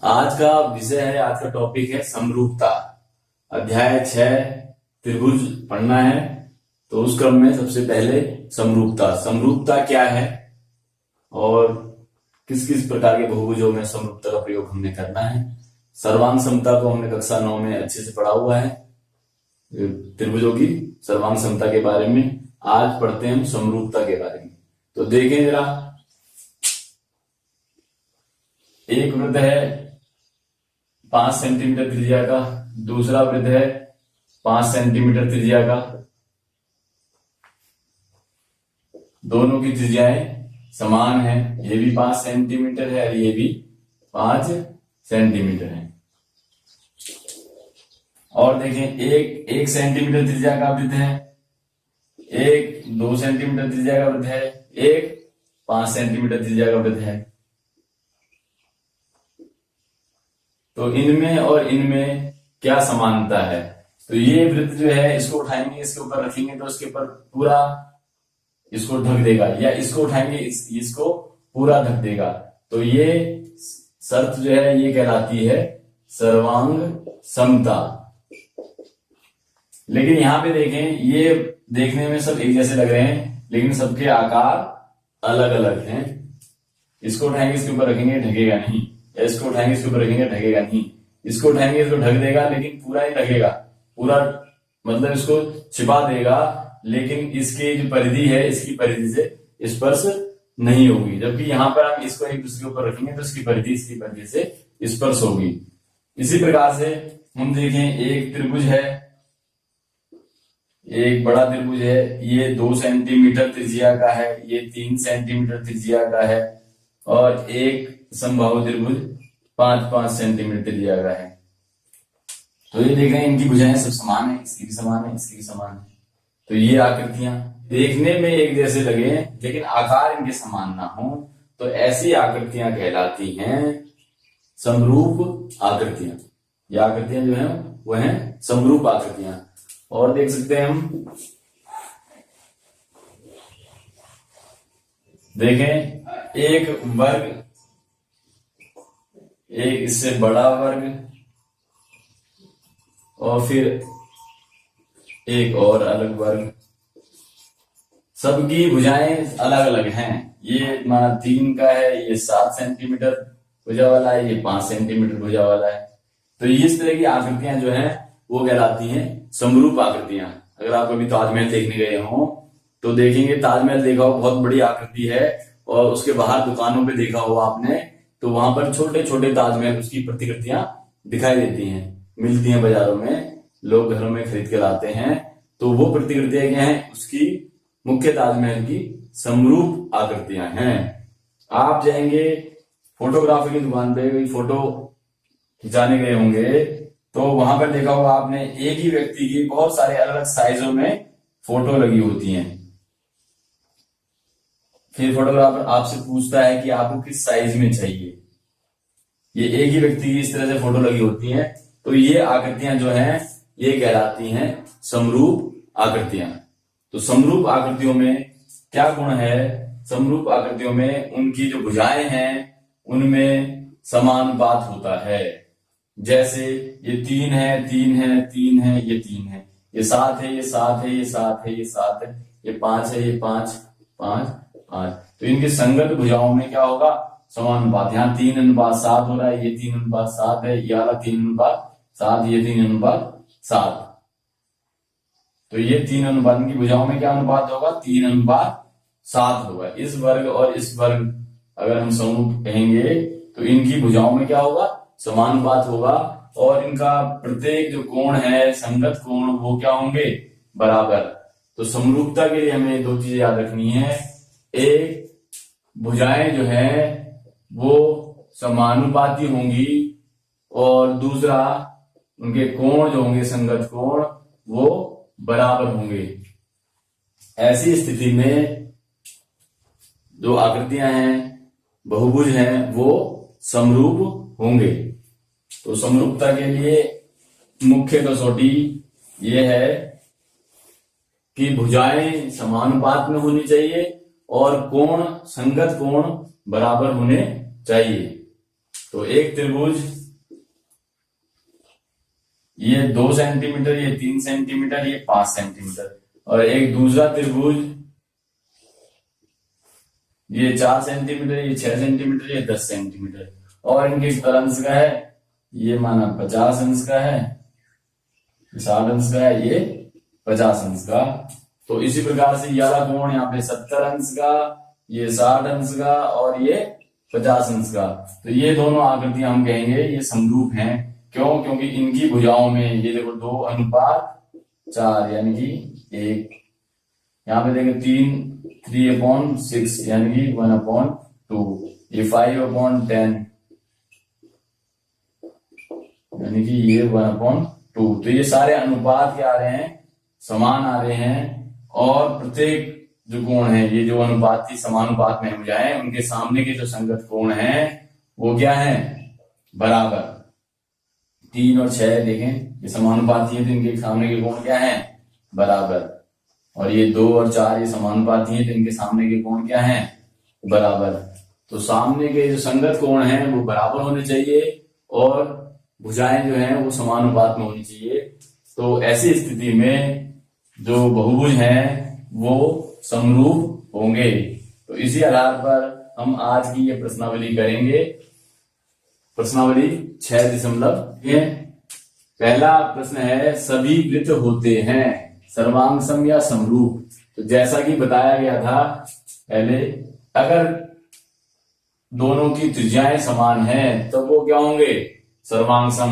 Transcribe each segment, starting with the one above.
आज का विषय है, आज का टॉपिक है समरूपता। अध्याय 6 त्रिभुज पढ़ना है। तो उस क्रम में सबसे पहले समरूपता। समरूपता क्या है और किस किस प्रकार के बहुभुजों में समरूपता का प्रयोग हमने करना है। सर्वांग समता को हमने कक्षा 9 में अच्छे से पढ़ा हुआ है, त्रिभुजों की सर्वांग समता के बारे में। आज पढ़ते हैं हम समरूपता के बारे में। तो देखें जरा, एक वृत्त है 5 सेंटीमीटर त्रिज्या का, दूसरा वृत्त है 5 सेंटीमीटर त्रिज्या का। दोनों की त्रिज्याएं समान है, ये भी 5 सेंटीमीटर है और ये भी 5 सेंटीमीटर है। और देखें, एक सेंटीमीटर त्रिज्या का वृत्त है, एक 2 सेंटीमीटर त्रिज्या का वृत्त है, एक 5 सेंटीमीटर त्रिज्या का वृत्त है। तो इनमें और इनमें क्या समानता है? तो ये वृत्त जो है, इसको उठाएंगे, इसके ऊपर रखेंगे तो इसके ऊपर पूरा इसको ढक देगा, या इसको उठाएंगे इसको पूरा ढक देगा। तो ये शर्त जो है ये कहलाती है सर्वांग समता। लेकिन यहां पे देखें, ये देखने में सब एक जैसे लग रहे हैं, लेकिन सबके आकार अलग अलग हैं। इसको उठाएंगे, इसके ऊपर रखेंगे, ढकेगा नहीं। इसको उठाएंगे, इसके ऊपर रखेंगे, ढकेगा नहीं। इसको उठाएंगे, इसको ढक देगा, लेकिन पूरा ही ढकेगा, पूरा मतलब इसको छिपा देगा, लेकिन इसकी जो परिधि है, इसकी परिधि से स्पर्श नहीं होगी। जबकि यहां पर हम इसको एक दूसरे के ऊपर रखेंगे तो इसकी परिधि से स्पर्श होगी। इसी प्रकार से हम देखें, एक त्रिभुज है, एक बड़ा त्रिभुज है, ये 2 सेंटीमीटर त्रिज्या का है, ये 3 सेंटीमीटर त्रिज्या का है, और एक समबाहु त्रिभुज 5-5 सेंटीमीटर त्रिज्या का है। तो ये देख रहे हैं, इनकी भुजाएं सब समान है, इसकी भी समान है, इसकी भी समान है। तो ये आकृतियां देखने में एक जैसे लगे लेकिन आकार इनके समान ना हो, तो ऐसी आकृतियां कहलाती हैं समरूप आकृतियां। ये आकृतियां जो है वो है समरूप आकृतियां। और देख सकते हैं हम, देखें, एक वर्ग, एक इससे बड़ा वर्ग, और फिर एक और अलग वर्ग। सबकी भुजाएं अलग अलग हैं। ये 3 का है, ये 7 सेंटीमीटर भुजा वाला है, ये 5 सेंटीमीटर भुजा वाला है। तो इस तरह की आकृतियां जो हैं वो कहलाती हैं समरूप आकृतियां। अगर आप कभी ताजमहल देखने गए हो तो देखेंगे, ताजमहल देखा हो, बहुत बड़ी आकृति है, और उसके बाहर दुकानों पे देखा हो आपने, तो वहां पर छोटे छोटे ताजमहल, उसकी प्रतिकृतियां दिखाई देती हैं, मिलती हैं बाजारों में, लोग घरों में खरीद के लाते हैं। तो वो प्रतिकृतियां क्या हैं? उसकी मुख्य ताजमहल की समरूप आकृतियां हैं। आप जाएंगे फोटोग्राफी की दुकान पे, कोई फोटो खिंचाने गए होंगे, तो वहां पर देखा होगा आपने, एक ही व्यक्ति की बहुत सारे अलग अलग साइजों में फोटो लगी होती हैं। फिर फोटोग्राफर आपसे पूछता है कि आपको किस साइज में चाहिए। ये एक ही व्यक्ति की इस तरह से फोटो लगी होती हैं। तो ये आकृतियां जो हैं ये कहलाती हैं समरूप आकृतियां। तो समरूप आकृतियों में क्या गुण है? समरूप आकृतियों में उनकी जो भुजाएं हैं उनमें समानुपात होता है। जैसे ये 3 है, 3 है, 3 है, ये 3 है, ये 7 है, ये 7 है, ये 7 है, ये 7 है, ये 5 है, ये 5, 5, 5। तो इनके संगत भुजाओं में क्या होगा? समानुपात। यहाँ 3:7 हो रहा है, ये 3:7 है, ये वाला 3:7, ये 3:7। तो ये 3 अनुपात, इनकी भुजाओं में क्या अनुपात होगा? 3:7 होगा। इस वर्ग और इस वर्ग अगर हम समरूप कहेंगे तो इनकी भुजाओं में क्या होगा? समानुपात होगा, और इनका प्रत्येक जो कोण है, संगत कोण, वो क्या होंगे? बराबर। तो समरूपता के लिए हमें 2 चीजें याद रखनी है। एक, भुजाएं जो है वो समानुपाती होंगी, और दूसरा, उनके कोण जो होंगे, संगत कोण, वो बराबर होंगे। ऐसी स्थिति में जो आकृतियां हैं, बहुभुज हैं, वो समरूप होंगे। तो समरूपता के लिए मुख्य कसौटी ये है कि भुजाएं समानुपात में होनी चाहिए और कोण, संगत कोण बराबर होने चाहिए। तो एक त्रिभुज ये 2 सेंटीमीटर, ये 3 सेंटीमीटर, ये 5 सेंटीमीटर, और एक दूसरा त्रिभुज ये 4 सेंटीमीटर, ये 6 सेंटीमीटर, ये 10 सेंटीमीटर, और इनके कितना अंश का है, ये माना 50 अंश का है, 60 अंश का है, ये 50 अंश का। तो इसी प्रकार से ये वाला कोण यहाँ पे 70 अंश का, ये 60 अंश का, और ये 50 अंश का। तो ये दोनों आकृतियां हम कहेंगे ये समरूप हैं। क्यों? क्योंकि इनकी भुजाओं में ये देखो 2:4 यानी कि 1, यहाँ पे देखें 3/6 यानी कि 1/2, ये 5/10 यानी कि ये 1/2। तो ये सारे अनुपात क्या आ रहे हैं, समान आ रहे हैं, और प्रत्येक जो कोण है, ये जो अनुपाती समानुपात में हम जाए, उनके सामने के जो संगत कोण हैं वो क्या है, बराबर। 3 और 6 देखें ये समानुपाती है, तो इनके सामने के कोण क्या है, बराबर। और ये 2 और 4 ये समानुपाती है, तो इनके सामने के कोण क्या है, बराबर। तो सामने के जो संगत कोण हैं वो बराबर होने चाहिए, और भुजाएं जो हैं वो समानुपात में होनी चाहिए। तो ऐसी स्थिति में जो बहुभुज हैं वो समरूप होंगे। तो इसी आधार पर हम आज की ये प्रश्नावली करेंगे। प्रश्नावली 6.1। पहला प्रश्न है, सभी वृत्त होते हैं सर्वांगसम या समरूप। तो जैसा कि बताया गया था पहले, अगर दोनों की त्रिज्याएं समान हैं तो वो क्या होंगे, सर्वांगसम।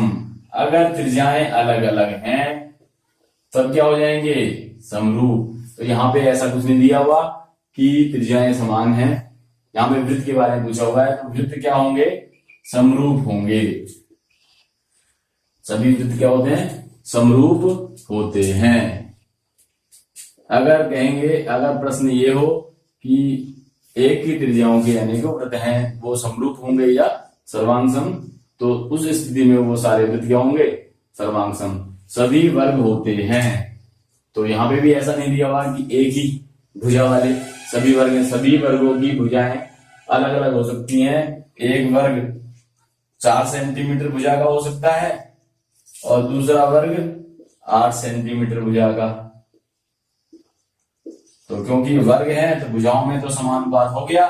अगर त्रिज्याएं अलग अलग हैं तब क्या हो जाएंगे, समरूप। तो यहाँ पे ऐसा कुछ नहीं दिया हुआ कि त्रिज्याएं समान हैं, यहाँ पे वृत्त के बारे में पूछा हुआ है, तो वृत्त क्या होंगे, समरूप होंगे। सभी वृत्त क्या होते हैं, समरूप होते हैं। अगर कहेंगे, अगर प्रश्न ये हो कि एक की त्रिज्याओं के अनेकों वृत्त हैं वो समरूप होंगे या सर्वांगसम, तो उस स्थिति में वो सारे वृत्त क्या होंगे, सर्वांगसम। सभी वर्ग होते हैं, तो यहाँ पे भी ऐसा नहीं दिया हुआ कि एक ही भुजा वाले सभी वर्ग हैं। सभी वर्गों की भुजाएं अलग अलग हो सकती हैं। एक वर्ग 4 सेंटीमीटर भुजा का हो सकता है और दूसरा वर्ग 8 सेंटीमीटर भुजा का। तो क्योंकि वर्ग है तो भुजाओं में तो समानुपात हो गया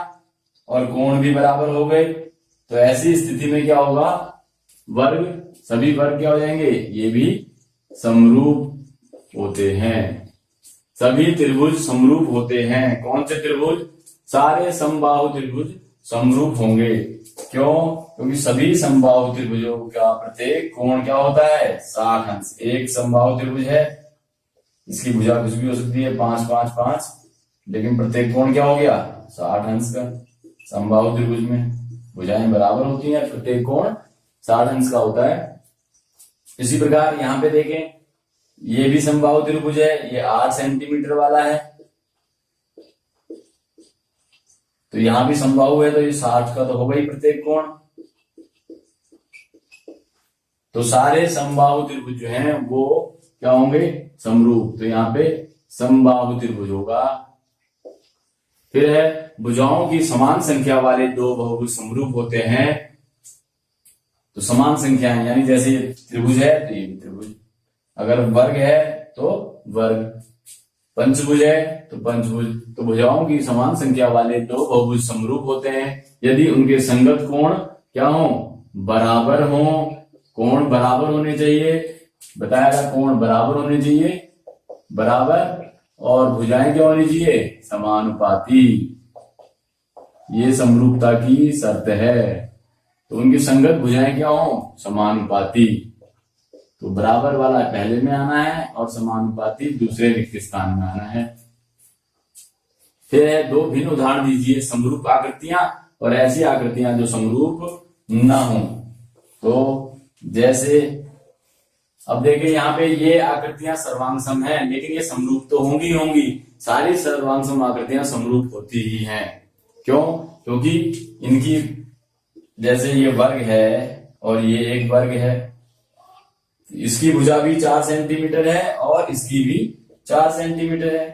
और कोण भी बराबर हो गए। तो ऐसी स्थिति में क्या होगा, वर्ग, सभी वर्ग क्या हो जाएंगे, ये भी समरूप होते हैं। सभी त्रिभुज समरूप होते हैं। कौन से त्रिभुज, सारे समबाहु त्रिभुज समरूप होंगे। क्यों? क्योंकि सभी समबाहु त्रिभुजों का प्रत्येक कोण क्या होता है, 60 अंश। एक समबाहु त्रिभुज है, इसकी भुजा कुछ भी हो सकती है, 5 5 5, लेकिन प्रत्येक कोण क्या हो गया, 60 अंश का। समबाहु त्रिभुज में भुजाएं बराबर होती हैं, प्रत्येक कोण 60 अंश का होता है। इसी प्रकार यहाँ पे देखें, ये भी समबाहु त्रिभुज है, ये 8 सेंटीमीटर वाला है, तो यहां भी समबाहु है, तो ये 60 का तो होगा ही प्रत्येक कोण। तो सारे समबाहु त्रिभुज जो हैं वो क्या होंगे, समरूप। तो यहाँ पे समबाहु त्रिभुज होगा। फिर है, भुजाओं की समान संख्या वाले दो बहुभुज समरूप होते हैं। तो समान संख्या है, यानी जैसे ये त्रिभुज है तो ये भी त्रिभुज, अगर वर्ग है तो वर्ग, पंचभुज है तो पंचभुज। तो भुजाओं की समान संख्या वाले दो बहुभुज समरूप होते हैं यदि उनके संगत कोण क्या हो, बराबर हो। कोण बराबर होने चाहिए, बताया गया कोण बराबर होने चाहिए, बराबर, और भुजाएं क्या होनी चाहिए, समानुपाती। ये समरूपता की शर्त है। तो उनकी संगत भुजाएं क्या हो, समानुपाती। तो बराबर वाला पहले में आना है और समानुपाती दूसरे रिक्त स्थान में आना है। फिर है, दो भिन्न उदाहरण दीजिए समरूप आकृतियां और ऐसी आकृतियां जो समरूप न हो। तो जैसे अब देखिए यहाँ पे ये आकृतियां सर्वांगसम हैं, लेकिन ये समरूप तो होंगी होंगी, सारी सर्वांगसम आकृतियां समरूप होती ही हैं। क्यों? क्योंकि इनकी, जैसे ये वर्ग है और ये एक वर्ग है, इसकी भुजा भी 4 सेंटीमीटर है और इसकी भी 4 सेंटीमीटर है,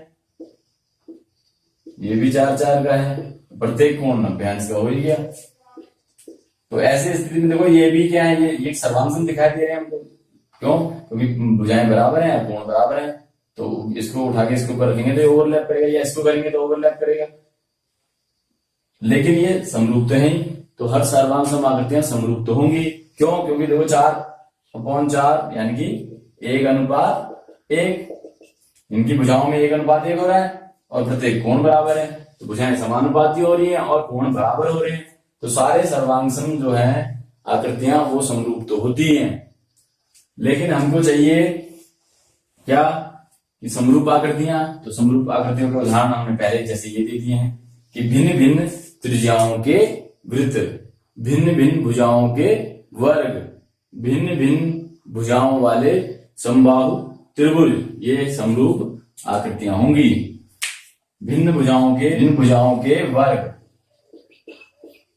ये भी 4 4 का है, प्रत्येक कोण 90 अंश का हो ही गया। तो ऐसी स्थिति में देखो ये भी क्या है, ये एक सर्वांग दिखाई दे रहे हैं हमको। क्यों? क्योंकि भुजाएं बराबर हैं, कोण बराबर है, तो इसको उठा के इसके ऊपर रखेंगे तो ओवरलैप करेगा, या इसको करेंगे तो ओवरलैप करेगा। लेकिन ये समरूप तो है ही, तो हर सर्वांग समाकृतियां समरूप तो होंगी। क्यों? क्योंकि देखो 4/4 यानी कि 1:1, इनकी भुजाओं में 1:1 हो रहा है, और प्रत्येक कोण बराबर है, तो भुजाएं समानुपाती हो रही हैं और कोण बराबर हो रहे हैं, तो सारे सर्वांग जो है आकृतियां वो समरूप तो होती हैं। लेकिन हमको चाहिए क्या कि समरूप आकृतियां, तो समरूप आकृतियों के उदाहरण हमने पहले जैसे ये दे दिए हैं कि भिन्न भिन्न त्रिज्याओं के वृत्त, भिन्न भिन्न भुजाओं के वर्ग, भिन्न भिन्न भुजाओं वाले समबाहु त्रिभुज, ये समरूप आकृतियां होंगी। भिन्न भुजाओं के वर्ग,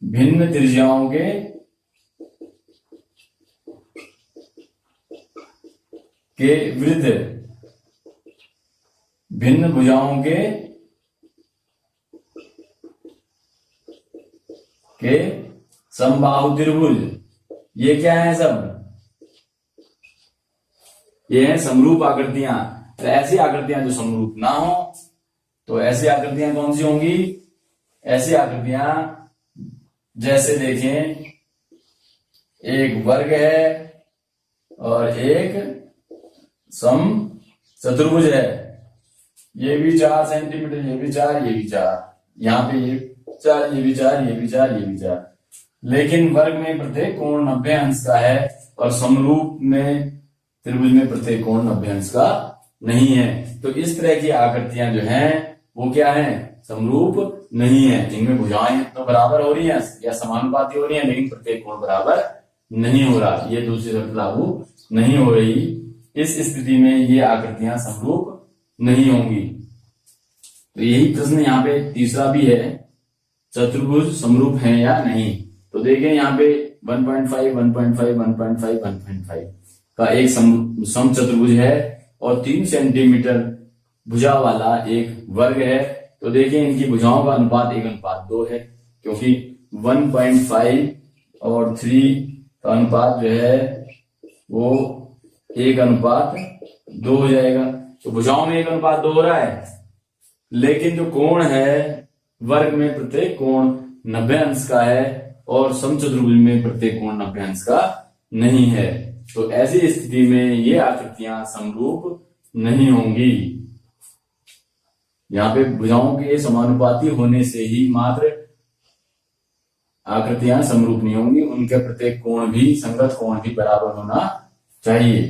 भिन्न त्रिज्याओं के वृत्त, भिन्न भुजाओं के समबाहु त्रिभुज, ये क्या है सब? ये है समरूप आकृतियां। तो ऐसी आकृतियां जो समरूप ना हो, तो ऐसी आकृतियां कौन सी होंगी? ऐसी आकृतियां जैसे देखें, एक वर्ग है और एक सम चतुर्भुज है, ये भी 4 सेंटीमीटर, ये भी 4, ये भी 4, यहाँ पे ये 4, ये भी 4, ये भी 4, ये भी 4, लेकिन वर्ग में प्रत्येक कोण 90 अंश का है और समरूप में त्रिभुज में प्रत्येक कोण 90 अंश का नहीं है। तो इस तरह की आकृतियां जो हैं वो क्या है? समरूप नहीं है। इनमें भुजाएं तो बराबर हो रही हैं या समानुपाती हो रही हैं, लेकिन प्रत्येक कोण बराबर नहीं हो रहा, ये दूसरी शर्त लागू नहीं हो रही। इस स्थिति में ये आकृतियां समरूप नहीं होंगी। तो यही प्रश्न यहाँ पे तीसरा भी है, चतुर्भुज समरूप है या नहीं। तो देखें यहाँ पे 1.5, 1.5, 1.5, 1.5 का एक सम चतुर्भुज है और 3 सेंटीमीटर भुजा वाला एक वर्ग है। तो देखिए इनकी भुजाओं का अनुपात 1:2 है, क्योंकि 1.5 और 3 का अनुपात जो है वो 1:2 हो जाएगा। तो भुजाओं में 1:2 हो रहा है, लेकिन जो कोण है वर्ग में प्रत्येक कोण 90 अंश का है और समचतुर्भुज में प्रत्येक कोण 90 अंश का नहीं है। तो ऐसी स्थिति में ये आकृतियां समरूप नहीं होंगी। यहाँ पे भुजाओं के समानुपाती होने से ही मात्र आकृतियां समरूप नहीं होंगी, उनके प्रत्येक कोण भी, संगत कोण भी बराबर होना चाहिए।